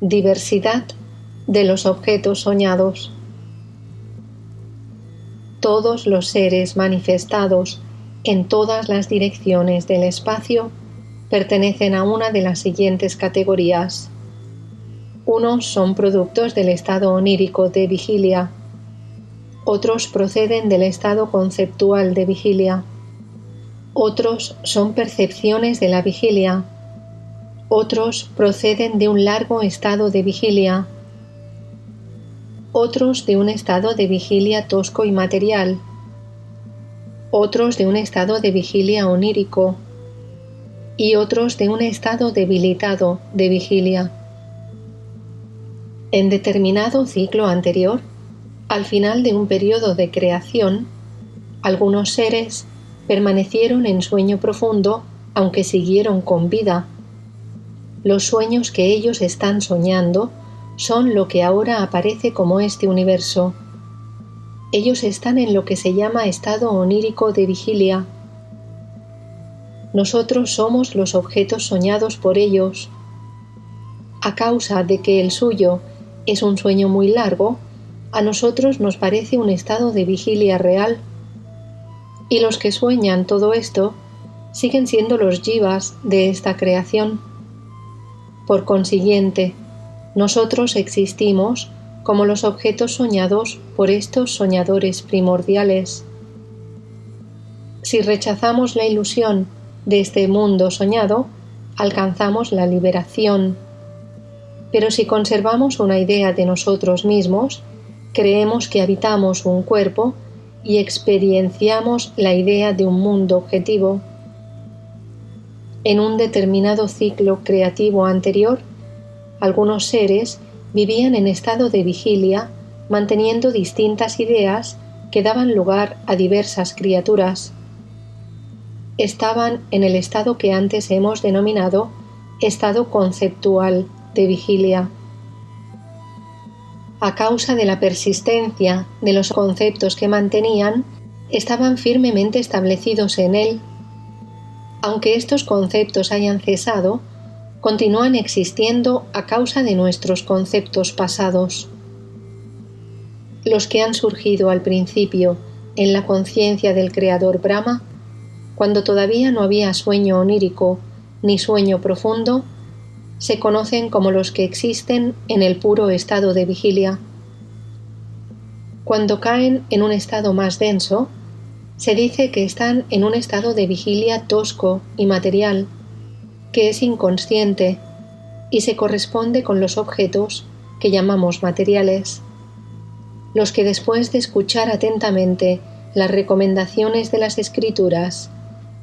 Diversidad de los objetos soñados. Todos los seres manifestados en todas las direcciones del espacio pertenecen a una de las siguientes categorías. Unos son productos del estado onírico de vigilia, otros proceden del estado conceptual de vigilia, otros son percepciones de la vigilia, otros proceden de un largo estado de vigilia, otros de un estado de vigilia tosco y material, otros de un estado de vigilia onírico y otros de un estado debilitado de vigilia. En determinado ciclo anterior, al final de un periodo de creación, algunos seres permanecieron en sueño profundo aunque siguieron con vida. Los sueños que ellos están soñando son lo que ahora aparece como este universo. Ellos están en lo que se llama estado onírico de vigilia. Nosotros somos los objetos soñados por ellos. A causa de que el suyo es un sueño muy largo, a nosotros nos parece un estado de vigilia real. Y los que sueñan todo esto siguen siendo los jivas de esta creación. Por consiguiente, nosotros existimos como los objetos soñados por estos soñadores primordiales. Si rechazamos la ilusión de este mundo soñado, alcanzamos la liberación. Pero si conservamos una idea de nosotros mismos, creemos que habitamos un cuerpo y experienciamos la idea de un mundo objetivo. En un determinado ciclo creativo anterior, algunos seres vivían en estado de vigilia, manteniendo distintas ideas que daban lugar a diversas criaturas. Estaban en el estado que antes hemos denominado estado conceptual de vigilia. A causa de la persistencia de los conceptos que mantenían, estaban firmemente establecidos en él. Aunque estos conceptos hayan cesado, continúan existiendo a causa de nuestros conceptos pasados. Los que han surgido al principio en la conciencia del Creador Brahma, cuando todavía no había sueño onírico ni sueño profundo, se conocen como los que existen en el puro estado de vigilia. Cuando caen en un estado más denso, se dice que están en un estado de vigilia tosco y material, que es inconsciente y se corresponde con los objetos que llamamos materiales. Los que después de escuchar atentamente las recomendaciones de las Escrituras,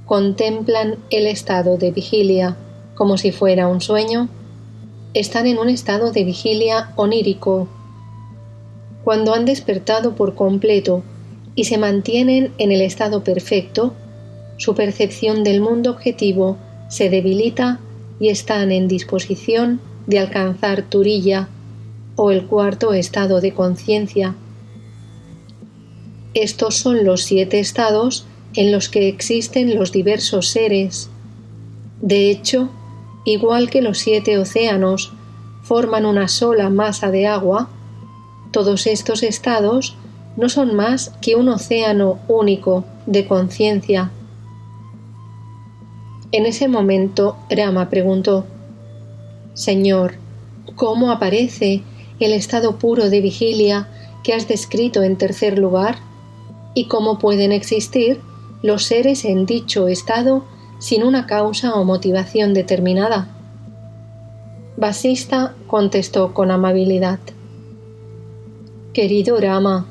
contemplan el estado de vigilia como si fuera un sueño, están en un estado de vigilia onírico. Cuando han despertado por completo y se mantienen en el estado perfecto, su percepción del mundo objetivo se debilita y están en disposición de alcanzar Turiya, o el cuarto estado de conciencia. Estos son los 7 estados en los que existen los diversos seres. De hecho, igual que los 7 océanos forman una sola masa de agua, todos estos estados no son más que un océano único de conciencia. En ese momento, Rama preguntó: Señor, ¿cómo aparece el estado puro de vigilia que has descrito en tercer lugar? ¿Y cómo pueden existir los seres en dicho estado sin una causa o motivación determinada? Vasista contestó con amabilidad: Querido Rama,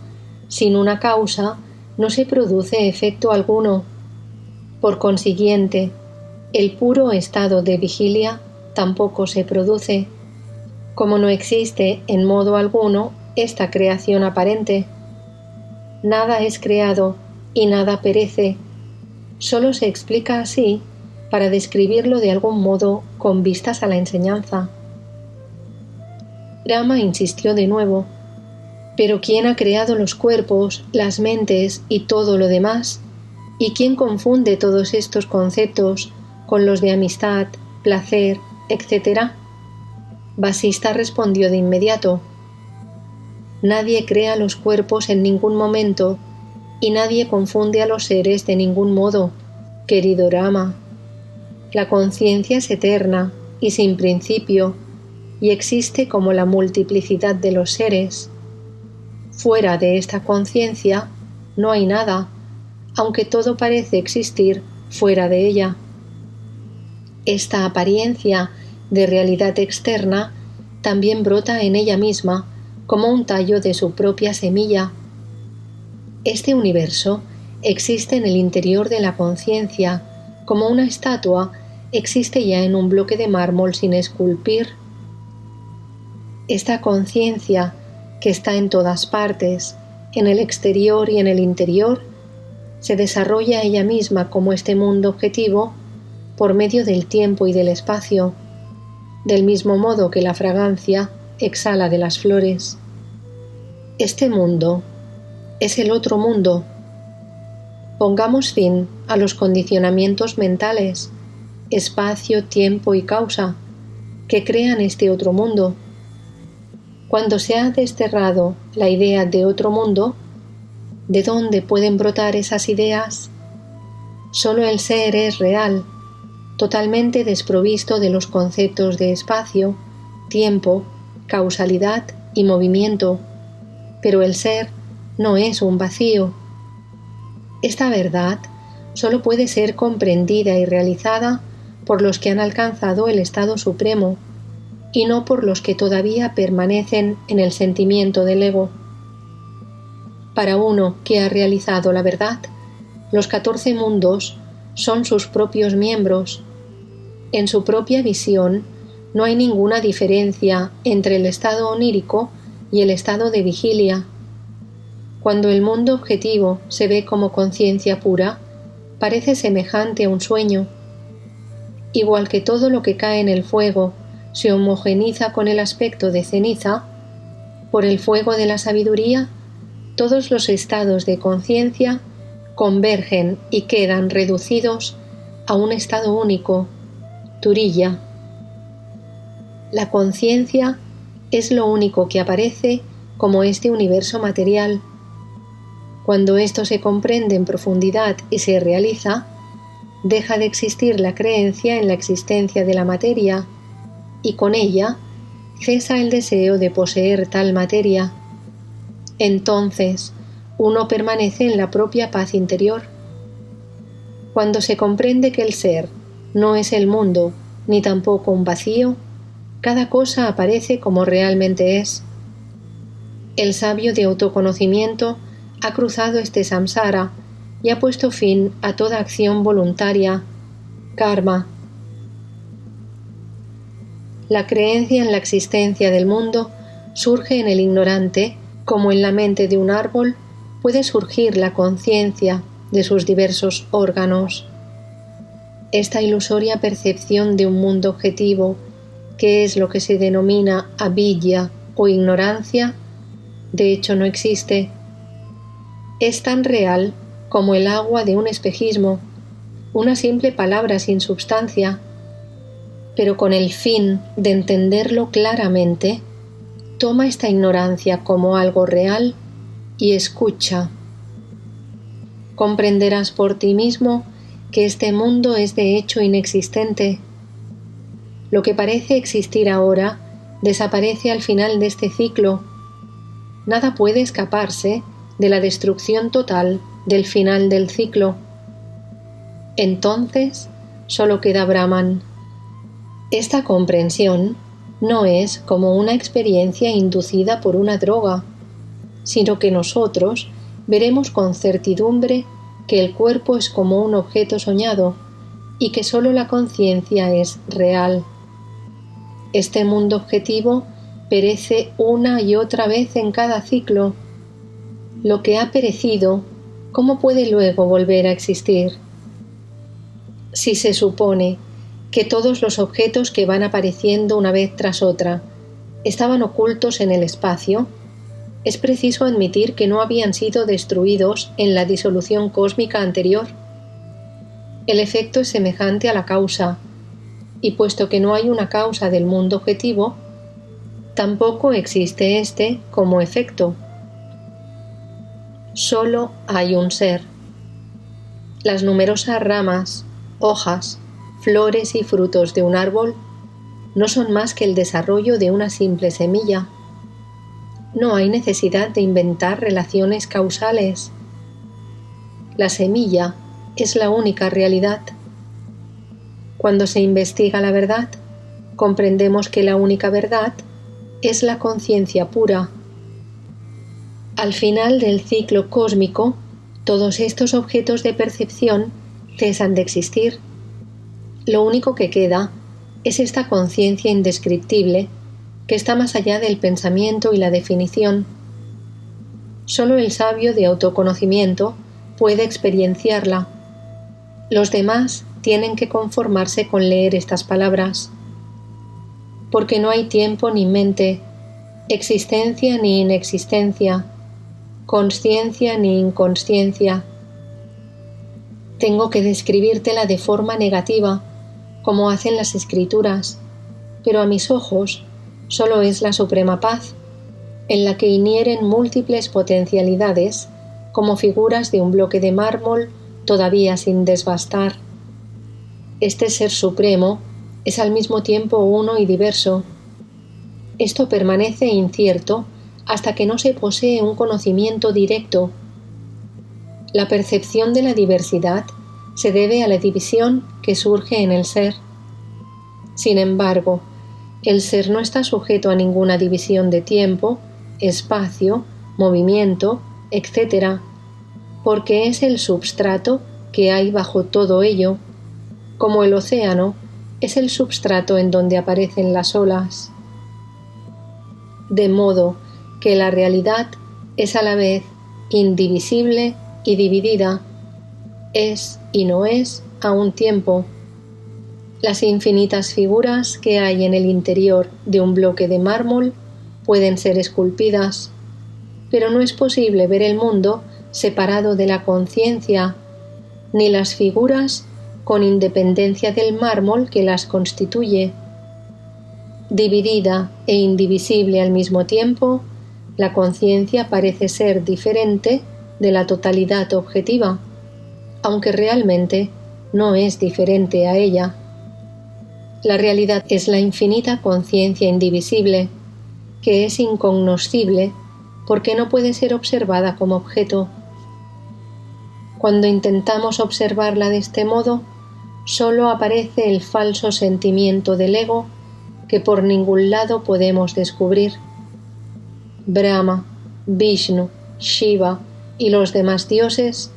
sin una causa no se produce efecto alguno. Por consiguiente, el puro estado de vigilia tampoco se produce, como no existe en modo alguno esta creación aparente. Nada es creado y nada perece. Solo se explica así para describirlo de algún modo con vistas a la enseñanza. Rama insistió de nuevo: ¿Pero quién ha creado los cuerpos, las mentes y todo lo demás? ¿Y quién confunde todos estos conceptos con los de amistad, placer, etc.? Vasista respondió de inmediato: nadie crea los cuerpos en ningún momento y nadie confunde a los seres de ningún modo, querido Rama. La conciencia es eterna y sin principio y existe como la multiplicidad de los seres. Fuera de esta conciencia no hay nada, aunque todo parece existir fuera de ella. Esta apariencia de realidad externa también brota en ella misma como un tallo de su propia semilla. Este universo existe en el interior de la conciencia, como una estatua existe ya en un bloque de mármol sin esculpir. Esta conciencia, que está en todas partes, en el exterior y en el interior, se desarrolla ella misma como este mundo objetivo por medio del tiempo y del espacio, del mismo modo que la fragancia exhala de las flores. Este mundo es el otro mundo. Pongamos fin a los condicionamientos mentales, espacio, tiempo y causa, que crean este otro mundo. Cuando se ha desterrado la idea de otro mundo, ¿de dónde pueden brotar esas ideas? Solo el ser es real, totalmente desprovisto de los conceptos de espacio, tiempo, causalidad y movimiento, pero el ser no es un vacío. Esta verdad solo puede ser comprendida y realizada por los que han alcanzado el estado supremo y no por los que todavía permanecen en el sentimiento del ego. Para uno que ha realizado la verdad, los 14 mundos son sus propios miembros. En su propia visión no hay ninguna diferencia entre el estado onírico y el estado de vigilia. Cuando el mundo objetivo se ve como conciencia pura, parece semejante a un sueño. Igual que todo lo que cae en el fuego se homogeniza con el aspecto de ceniza, por el fuego de la sabiduría, todos los estados de conciencia convergen y quedan reducidos a un estado único, Turiya. La conciencia es lo único que aparece como este universo material. Cuando esto se comprende en profundidad y se realiza, deja de existir la creencia en la existencia de la materia y con ella cesa el deseo de poseer tal materia. Entonces, uno permanece en la propia paz interior. Cuando se comprende que el ser no es el mundo ni tampoco un vacío, cada cosa aparece como realmente es. El sabio de autoconocimiento ha cruzado este samsara y ha puesto fin a toda acción voluntaria, karma. La creencia en la existencia del mundo surge en el ignorante, como en la mente de un árbol puede surgir la conciencia de sus diversos órganos. Esta ilusoria percepción de un mundo objetivo, que es lo que se denomina avidya o ignorancia, de hecho no existe. Es tan real como el agua de un espejismo, una simple palabra sin substancia, pero con el fin de entenderlo claramente, toma esta ignorancia como algo real y escucha. Comprenderás por ti mismo que este mundo es de hecho inexistente. Lo que parece existir ahora desaparece al final de este ciclo. Nada puede escaparse de la destrucción total del final del ciclo. Entonces solo queda Brahman. Esta comprensión no es como una experiencia inducida por una droga, sino que nosotros veremos con certidumbre que el cuerpo es como un objeto soñado y que solo la conciencia es real. Este mundo objetivo perece una y otra vez en cada ciclo. Lo que ha perecido, ¿cómo puede luego volver a existir? Si se supone que todos los objetos que van apareciendo una vez tras otra estaban ocultos en el espacio, es preciso admitir que no habían sido destruidos en la disolución cósmica anterior. El efecto es semejante a la causa, y puesto que no hay una causa del mundo objetivo, Tampoco existe éste como efecto. Solo hay un ser. Las numerosas ramas, hojas, flores y frutos de un árbol no son más que el desarrollo de una simple semilla. No hay necesidad de inventar relaciones causales. La semilla es la única realidad. Cuando se investiga la verdad, comprendemos que la única verdad es la conciencia pura. Al final del ciclo cósmico, todos estos objetos de percepción cesan de existir. Lo único que queda es esta conciencia indescriptible que está más allá del pensamiento y la definición. Solo el sabio de autoconocimiento puede experienciarla. Los demás tienen que conformarse con leer estas palabras. Porque no hay tiempo ni mente, existencia ni inexistencia, consciencia ni inconsciencia. Tengo que describírtela de forma negativa, como hacen las escrituras, pero a mis ojos solo es la suprema paz, en la que inhieren múltiples potencialidades, como figuras de un bloque de mármol todavía sin desbastar. Este ser supremo es al mismo tiempo uno y diverso. Esto permanece incierto hasta que no se posee un conocimiento directo. La percepción de la diversidad se debe a la división que surge en el ser. Sin embargo, el ser no está sujeto a ninguna división de tiempo, espacio, movimiento, etc., porque es el substrato que hay bajo todo ello, como el océano es el substrato en donde aparecen las olas. De modo que la realidad es a la vez indivisible y dividida, es y no es a un tiempo. Las infinitas figuras que hay en el interior de un bloque de mármol pueden ser esculpidas, pero no es posible ver el mundo separado de la conciencia, ni las figuras con independencia del mármol que las constituye. Dividida e indivisible al mismo tiempo, la conciencia parece ser diferente de la totalidad objetiva, aunque realmente no es diferente a ella. La realidad es la infinita conciencia indivisible, que es incognoscible porque no puede ser observada como objeto. Cuando intentamos observarla de este modo, solo aparece el falso sentimiento del ego que por ningún lado podemos descubrir. Brahma, Vishnu, Shiva y los demás dioses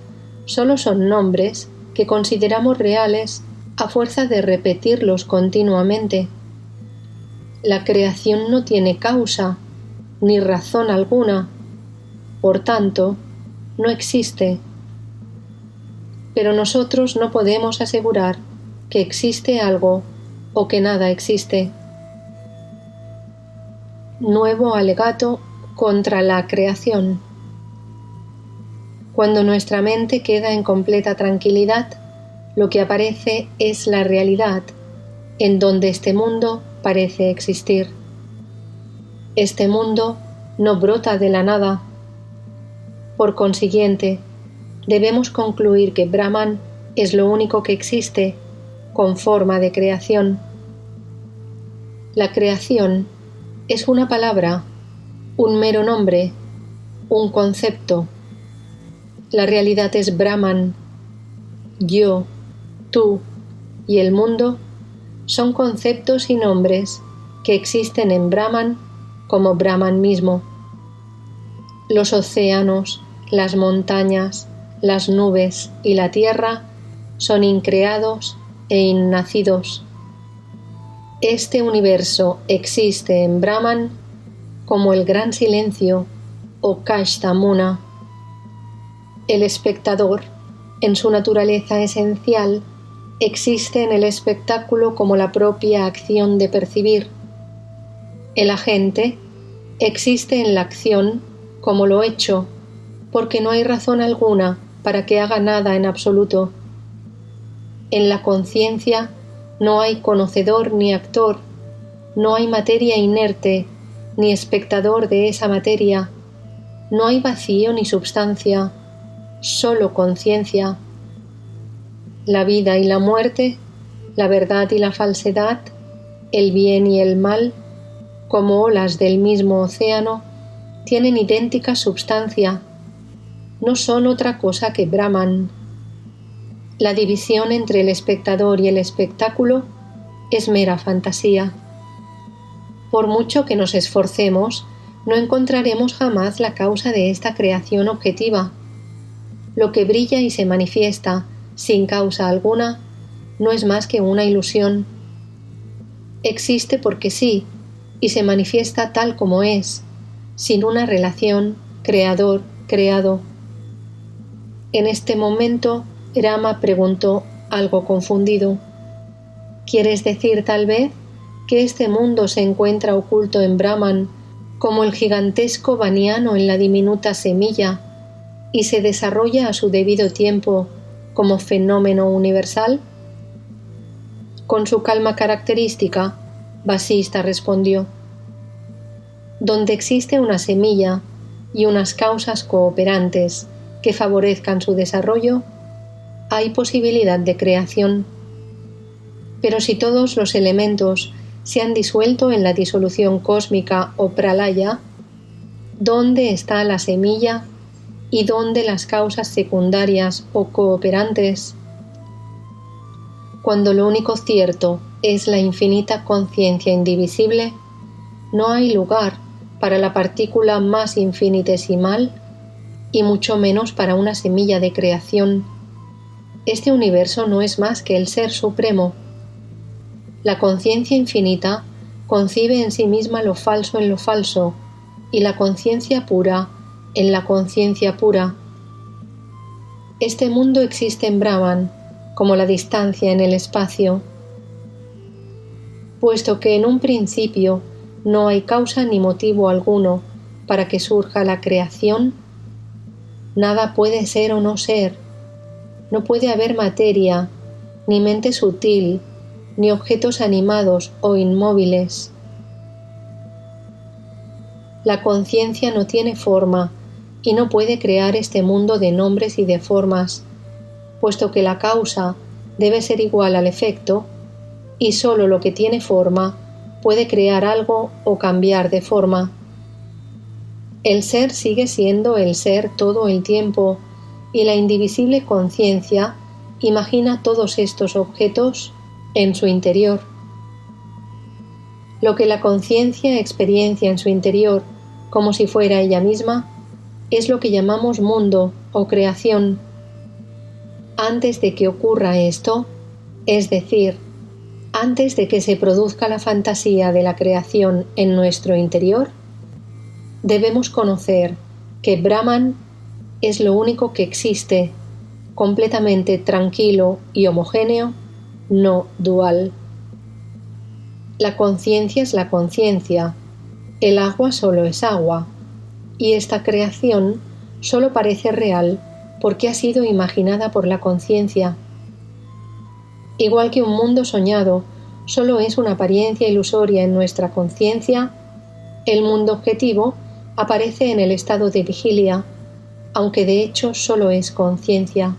solo son nombres que consideramos reales a fuerza de repetirlos continuamente. La creación no tiene causa ni razón alguna, por tanto, no existe. Pero nosotros no podemos asegurar que existe algo o que nada existe. Nuevo alegato contra la creación. Cuando nuestra mente queda en completa tranquilidad, lo que aparece es la realidad, en donde este mundo parece existir. Este mundo no brota de la nada. Por consiguiente, debemos concluir que Brahman es lo único que existe con forma de creación. La creación es una palabra, un mero nombre, un concepto. La realidad es Brahman. Yo, tú y el mundo son conceptos y nombres que existen en Brahman como Brahman mismo. Los océanos, las montañas, las nubes y la tierra son increados e innacidos. Este universo existe en Brahman como el gran silencio o Kashtamuna. El espectador, en su naturaleza esencial, existe en el espectáculo como la propia acción de percibir. El agente existe en la acción como lo hecho, porque no hay razón alguna para que haga nada en absoluto. En la conciencia no hay conocedor ni actor, no hay materia inerte, ni espectador de esa materia. No hay vacío ni substancia, solo conciencia. La vida y la muerte, la verdad y la falsedad, el bien y el mal, como olas del mismo océano, tienen idéntica substancia. No son otra cosa que Brahman. La división entre el espectador y el espectáculo es mera fantasía. Por mucho que nos esforcemos, no encontraremos jamás la causa de esta creación objetiva. Lo que brilla y se manifiesta, sin causa alguna, no es más que una ilusión. Existe porque sí, y se manifiesta tal como es, sin una relación creador-creado. En este momento, Rama preguntó, algo confundido: ¿quieres decir tal vez que este mundo se encuentra oculto en Brahman como el gigantesco baniano en la diminuta semilla y se desarrolla a su debido tiempo como fenómeno universal? Con su calma característica, Vasista respondió: donde existe una semilla y unas causas cooperantes que favorezcan su desarrollo, hay posibilidad de creación. Pero si todos los elementos se han disuelto en la disolución cósmica o pralaya, ¿dónde está la semilla y dónde las causas secundarias o cooperantes? Cuando lo único cierto es la infinita conciencia indivisible, no hay lugar para la partícula más infinitesimal y mucho menos para una semilla de creación. Este universo no es más que el Ser Supremo. La conciencia infinita concibe en sí misma lo falso en lo falso y la conciencia pura en la conciencia pura. Este mundo existe en Brahman como la distancia en el espacio. Puesto que en un principio no hay causa ni motivo alguno para que surja la creación, nada puede ser o no ser. No puede haber materia, ni mente sutil, ni objetos animados o inmóviles. La conciencia no tiene forma y no puede crear este mundo de nombres y de formas, puesto que la causa debe ser igual al efecto, y sólo lo que tiene forma puede crear algo o cambiar de forma. El ser sigue siendo el ser todo el tiempo, y la indivisible conciencia imagina todos estos objetos en su interior. Lo que la conciencia experiencia en su interior como si fuera ella misma es lo que llamamos mundo o creación. Antes de que ocurra esto, es decir, antes de que se produzca la fantasía de la creación en nuestro interior, debemos conocer que Brahman es lo único que existe, completamente tranquilo y homogéneo, no dual. La conciencia es la conciencia, el agua solo es agua, y esta creación solo parece real porque ha sido imaginada por la conciencia. Igual que un mundo soñado solo es una apariencia ilusoria en nuestra conciencia, el mundo objetivo aparece en el estado de vigilia, aunque de hecho solo es conciencia.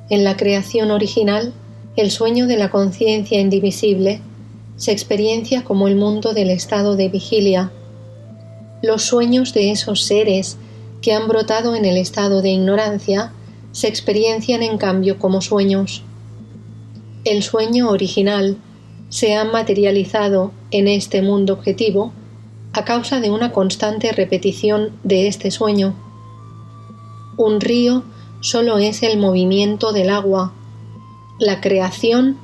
En la creación original, el sueño de la conciencia indivisible se experiencia como el mundo del estado de vigilia. Los sueños de esos seres que han brotado en el estado de ignorancia se experiencian en cambio como sueños. El sueño original se ha materializado en este mundo objetivo a causa de una constante repetición de este sueño. Un río solo es el movimiento del agua. La creación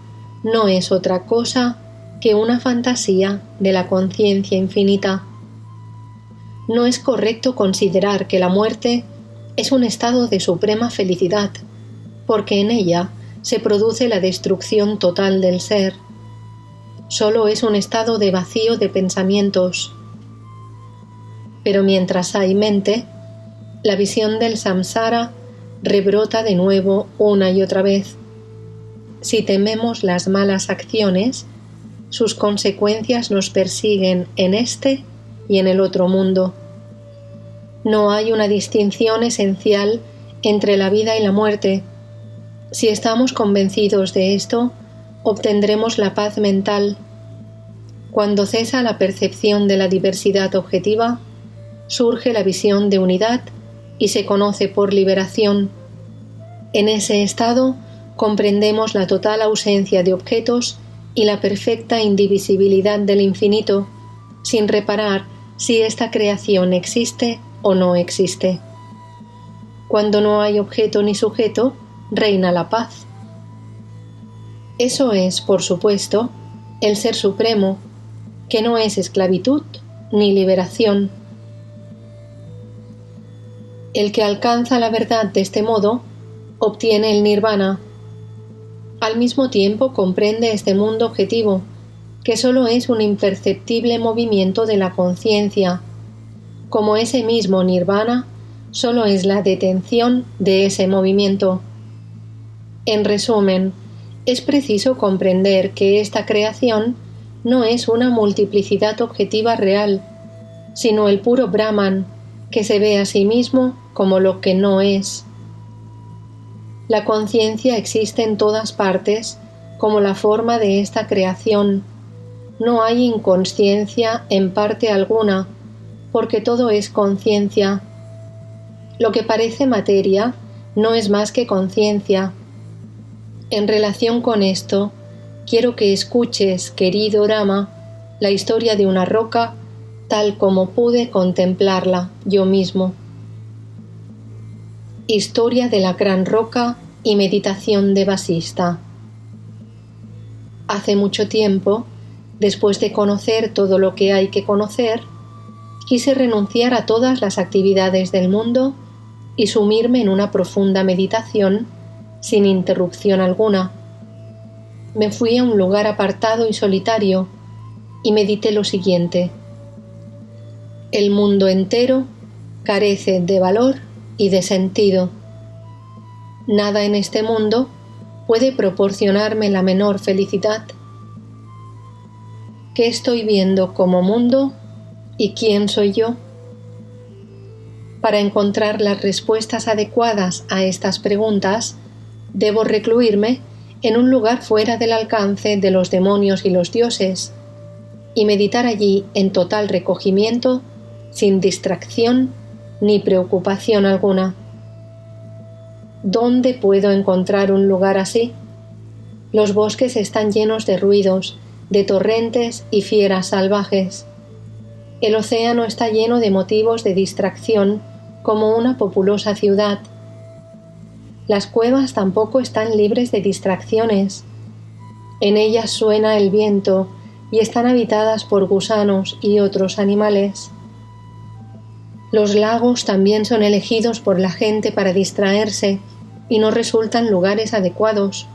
no es otra cosa que una fantasía de la conciencia infinita. No es correcto considerar que la muerte es un estado de suprema felicidad, porque en ella se produce la destrucción total del ser. Solo es un estado de vacío de pensamientos. Pero mientras hay mente, la visión del samsara rebrota de nuevo una y otra vez. Si tememos las malas acciones, sus consecuencias nos persiguen en este y en el otro mundo. No hay una distinción esencial entre la vida y la muerte. Si estamos convencidos de esto, obtendremos la paz mental. Cuando cesa la percepción de la diversidad objetiva, surge la visión de unidad y se conoce por liberación. En ese estado comprendemos la total ausencia de objetos y la perfecta indivisibilidad del infinito, sin reparar si esta creación existe o no existe. Cuando no hay objeto ni sujeto, reina la paz. Eso es, por supuesto, el Ser Supremo, que no es esclavitud ni liberación. El que alcanza la verdad de este modo, obtiene el nirvana. Al mismo tiempo comprende este mundo objetivo, que solo es un imperceptible movimiento de la conciencia, como ese mismo nirvana solo es la detención de ese movimiento. En resumen, es preciso comprender que esta creación no es una multiplicidad objetiva real, sino el puro Brahman, que se ve a sí mismo como lo que no es. La conciencia existe en todas partes como la forma de esta creación. No hay inconsciencia en parte alguna, porque todo es conciencia. Lo que parece materia no es más que conciencia. En relación con esto, quiero que escuches, querido Rama, la historia de una roca tal como pude contemplarla yo mismo. Historia de la gran roca y meditación de Vasista. Hace mucho tiempo, después de conocer todo lo que hay que conocer, quise renunciar a todas las actividades del mundo y sumirme en una profunda meditación sin interrupción alguna. Me fui a un lugar apartado y solitario y medité lo siguiente: el mundo entero carece de valor y de sentido. Nada en este mundo puede proporcionarme la menor felicidad. ¿Qué estoy viendo como mundo y quién soy yo? Para encontrar las respuestas adecuadas a estas preguntas, debo recluirme en un lugar fuera del alcance de los demonios y los dioses, y meditar allí en total recogimiento, sin distracción ni preocupación alguna. ¿Dónde puedo encontrar un lugar así? Los bosques están llenos de ruidos, de torrentes y fieras salvajes. El océano está lleno de motivos de distracción, como una populosa ciudad. Las cuevas tampoco están libres de distracciones. En ellas suena el viento y están habitadas por gusanos y otros animales. Los lagos también son elegidos por la gente para distraerse y no resultan lugares adecuados.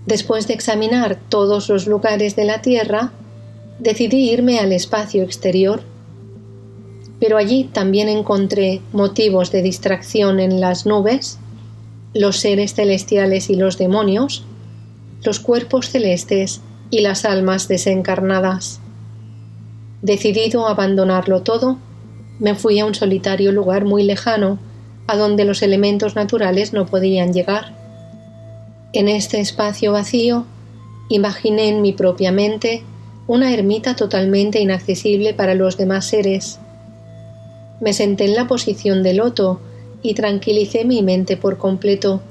Después de examinar todos los lugares de la Tierra, decidí irme al espacio exterior. Pero allí también encontré motivos de distracción en las nubes, los seres celestiales y los demonios, los cuerpos celestes y las almas desencarnadas. Decidido a abandonarlo todo, me fui a un solitario lugar muy lejano, a donde los elementos naturales no podían llegar. En este espacio vacío, imaginé en mi propia mente una ermita totalmente inaccesible para los demás seres. Me senté en la posición de loto y tranquilicé mi mente por completo.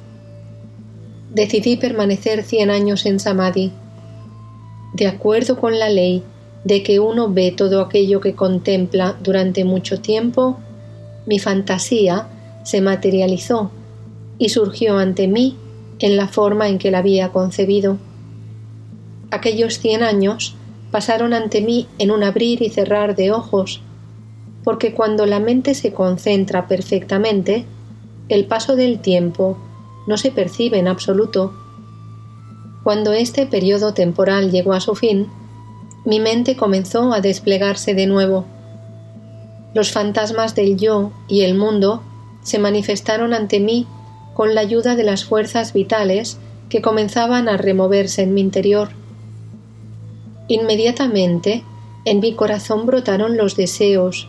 Decidí permanecer 100 años en Samadhi. De acuerdo con la ley de que uno ve todo aquello que contempla durante mucho tiempo, mi fantasía se materializó y surgió ante mí en la forma en que la había concebido. Aquellos 100 años pasaron ante mí en un abrir y cerrar de ojos, porque cuando la mente se concentra perfectamente, el paso del tiempo no se percibe en absoluto. Cuando este periodo temporal llegó a su fin, mi mente comenzó a desplegarse de nuevo. Los fantasmas del yo y el mundo se manifestaron ante mí con la ayuda de las fuerzas vitales que comenzaban a removerse en mi interior. Inmediatamente en mi corazón brotaron los deseos.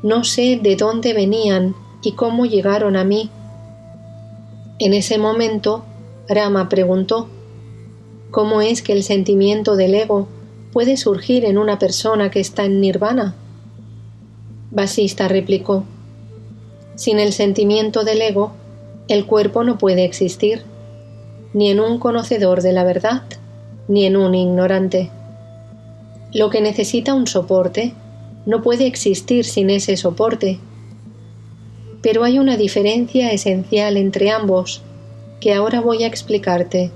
No sé de dónde venían y cómo llegaron a mí. En ese momento, Rama preguntó: ¿cómo es que el sentimiento del ego puede surgir en una persona que está en nirvana? Vasista replicó: sin el sentimiento del ego, el cuerpo no puede existir, ni en un conocedor de la verdad, ni en un ignorante. Lo que necesita un soporte no puede existir sin ese soporte. Pero hay una diferencia esencial entre ambos, que ahora voy a explicarte.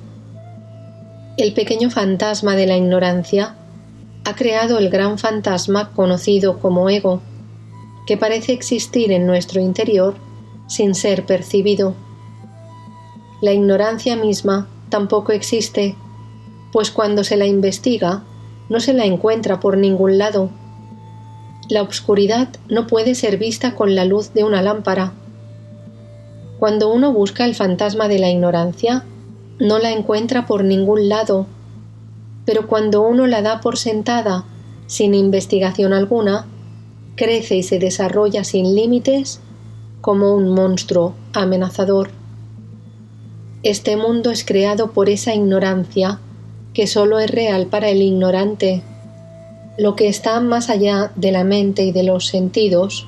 El pequeño fantasma de la ignorancia ha creado el gran fantasma conocido como ego, que parece existir en nuestro interior sin ser percibido. La ignorancia misma tampoco existe, pues cuando se la investiga, no se la encuentra por ningún lado. La oscuridad no puede ser vista con la luz de una lámpara. Cuando uno busca el fantasma de la ignorancia, no la encuentra por ningún lado, pero cuando uno la da por sentada, sin investigación alguna, crece y se desarrolla sin límites como un monstruo amenazador. Este mundo es creado por esa ignorancia que solo es real para el ignorante. Lo que está más allá de la mente y de los sentidos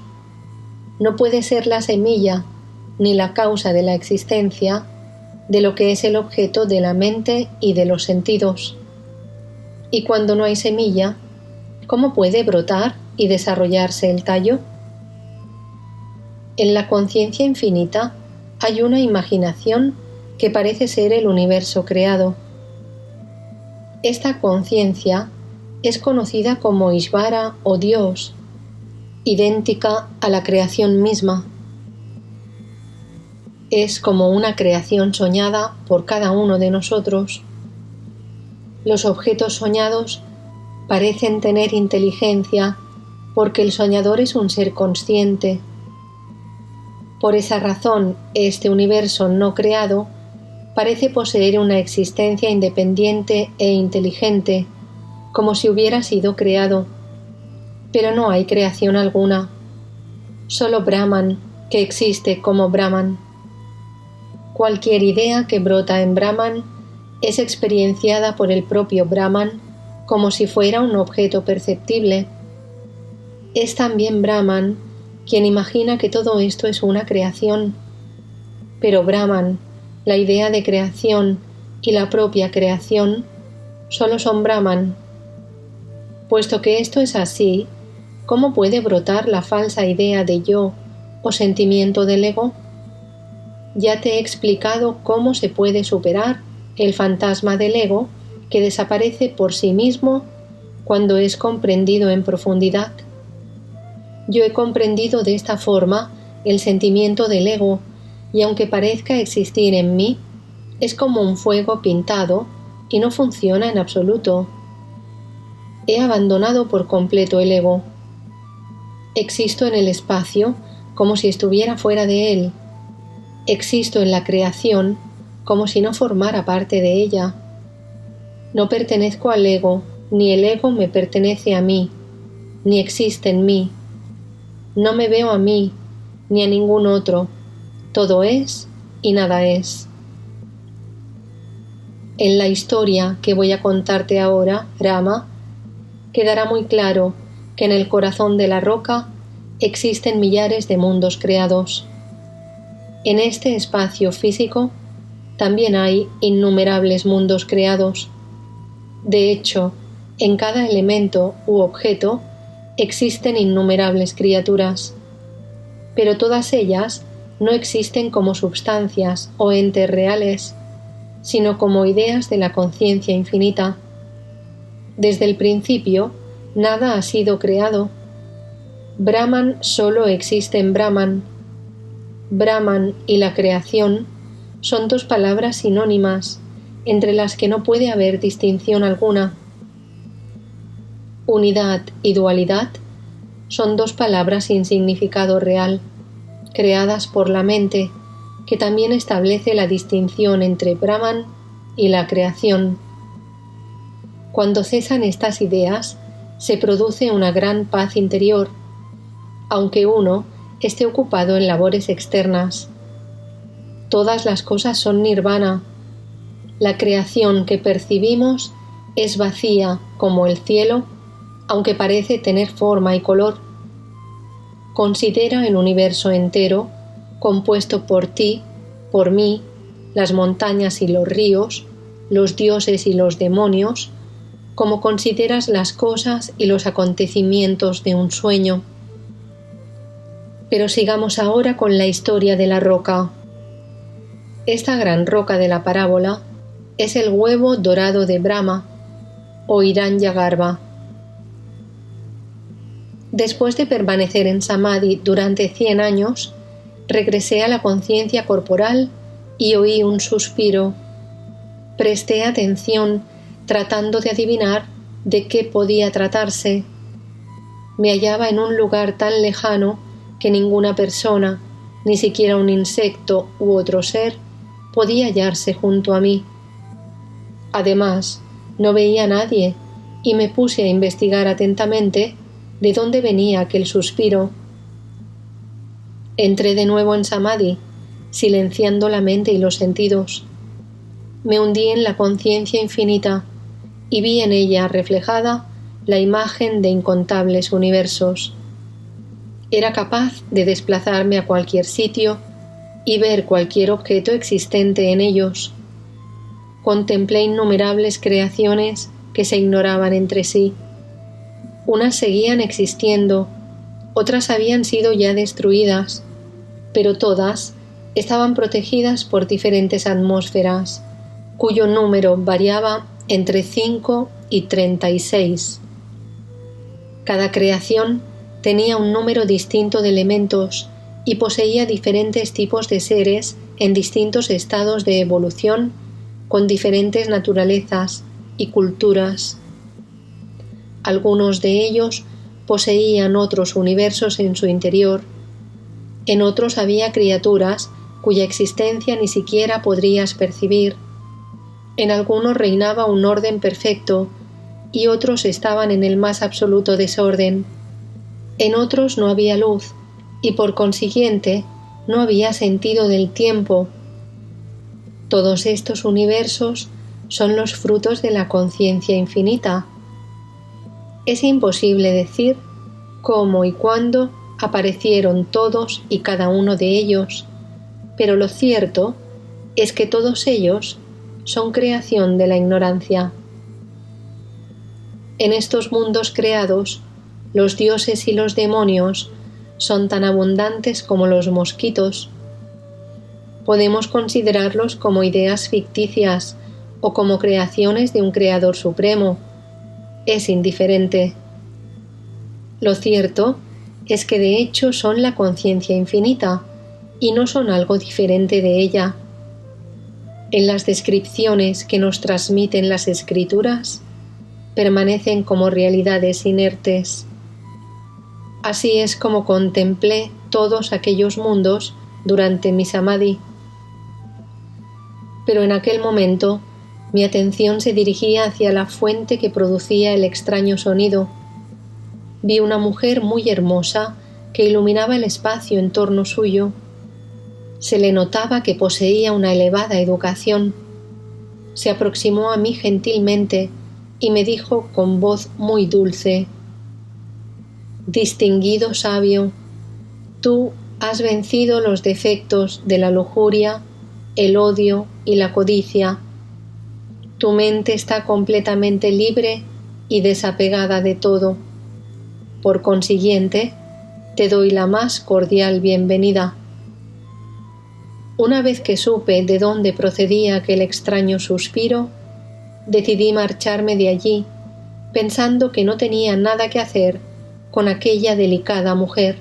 no puede ser la semilla ni la causa de la existencia de lo que es el objeto de la mente y de los sentidos. Y cuando no hay semilla, ¿cómo puede brotar y desarrollarse el tallo? En la conciencia infinita hay una imaginación que parece ser el universo creado. Esta conciencia es conocida como Ishvara o Dios, idéntica a la creación misma. Es como una creación soñada por cada uno de nosotros. Los objetos soñados parecen tener inteligencia porque el soñador es un ser consciente. Por esa razón, este universo no creado parece poseer una existencia independiente e inteligente, como si hubiera sido creado. Pero no hay creación alguna, solo Brahman, que existe como Brahman. Cualquier idea que brota en Brahman es experienciada por el propio Brahman como si fuera un objeto perceptible. Es también Brahman quien imagina que todo esto es una creación. Pero Brahman, la idea de creación y la propia creación solo son Brahman. Puesto que esto es así, ¿cómo puede brotar la falsa idea de yo o sentimiento del ego? Ya te he explicado cómo se puede superar el fantasma del ego que desaparece por sí mismo cuando es comprendido en profundidad. Yo he comprendido de esta forma el sentimiento del ego, y aunque parezca existir en mí, es como un fuego pintado y no funciona en absoluto. He abandonado por completo el ego. Existo en el espacio como si estuviera fuera de él. Existo en la creación como si no formara parte de ella. No pertenezco al ego, ni el ego me pertenece a mí, ni existe en mí. No me veo a mí, ni a ningún otro. Todo es y nada es. En la historia que voy a contarte ahora, Rama, quedará muy claro que en el corazón de la roca existen millares de mundos creados. En este espacio físico también hay innumerables mundos creados. De hecho, en cada elemento u objeto existen innumerables criaturas, pero todas ellas no existen como substancias o entes reales, sino como ideas de la conciencia infinita. Desde el principio, nada ha sido creado. Brahman solo existe en Brahman. Brahman y la creación son dos palabras sinónimas, entre las que no puede haber distinción alguna. Unidad y dualidad son dos palabras sin significado real, creadas por la mente, que también establece la distinción entre Brahman y la creación. Cuando cesan estas ideas, se produce una gran paz interior, aunque uno esté ocupado en labores externas. Todas las cosas son nirvana. La creación que percibimos es vacía como el cielo, aunque parece tener forma y color. Considera el universo entero, compuesto por ti, por mí, las montañas y los ríos, los dioses y los demonios, como consideras las cosas y los acontecimientos de un sueño. Pero sigamos ahora con la historia de la roca. Esta gran roca de la parábola es el huevo dorado de Brahma, o Hiranyagarbha. Después de permanecer en Samadhi durante 100 años, regresé a la conciencia corporal y oí un suspiro. Presté atención tratando de adivinar de qué podía tratarse. Me hallaba en un lugar tan lejano que ninguna persona, ni siquiera un insecto u otro ser, podía hallarse junto a mí. Además, no veía a nadie y me puse a investigar atentamente de dónde venía aquel suspiro. Entré de nuevo en Samadhi, silenciando la mente y los sentidos. Me hundí en la conciencia infinita y vi en ella reflejada la imagen de incontables universos. Era capaz de desplazarme a cualquier sitio y ver cualquier objeto existente en ellos. Contemplé innumerables creaciones que se ignoraban entre sí. Unas seguían existiendo, otras habían sido ya destruidas, pero todas estaban protegidas por diferentes atmósferas, cuyo número variaba entre 5 y 36. Cada creación tenía un número distinto de elementos y poseía diferentes tipos de seres en distintos estados de evolución, con diferentes naturalezas y culturas. Algunos de ellos poseían otros universos en su interior. En otros había criaturas cuya existencia ni siquiera podrías percibir. En algunos reinaba un orden perfecto y otros estaban en el más absoluto desorden. En otros no había luz y por consiguiente no había sentido del tiempo. Todos estos universos son los frutos de la conciencia infinita. Es imposible decir cómo y cuándo aparecieron todos y cada uno de ellos, pero lo cierto es que todos ellos son creación de la ignorancia. En estos mundos creados, los dioses y los demonios son tan abundantes como los mosquitos. Podemos considerarlos como ideas ficticias o como creaciones de un creador supremo. Es indiferente. Lo cierto es que de hecho son la conciencia infinita y no son algo diferente de ella. En las descripciones que nos transmiten las escrituras, permanecen como realidades inertes. Así es como contemplé todos aquellos mundos durante mi samadhi. Pero en aquel momento mi atención se dirigía hacia la fuente que producía el extraño sonido. Vi una mujer muy hermosa que iluminaba el espacio en torno suyo. Se le notaba que poseía una elevada educación. Se aproximó a mí gentilmente y me dijo con voz muy dulce: «Distinguido sabio, tú has vencido los defectos de la lujuria, el odio y la codicia. Tu mente está completamente libre y desapegada de todo. Por consiguiente, te doy la más cordial bienvenida». Una vez que supe de dónde procedía aquel extraño suspiro, decidí marcharme de allí, pensando que no tenía nada que hacer con aquella delicada mujer.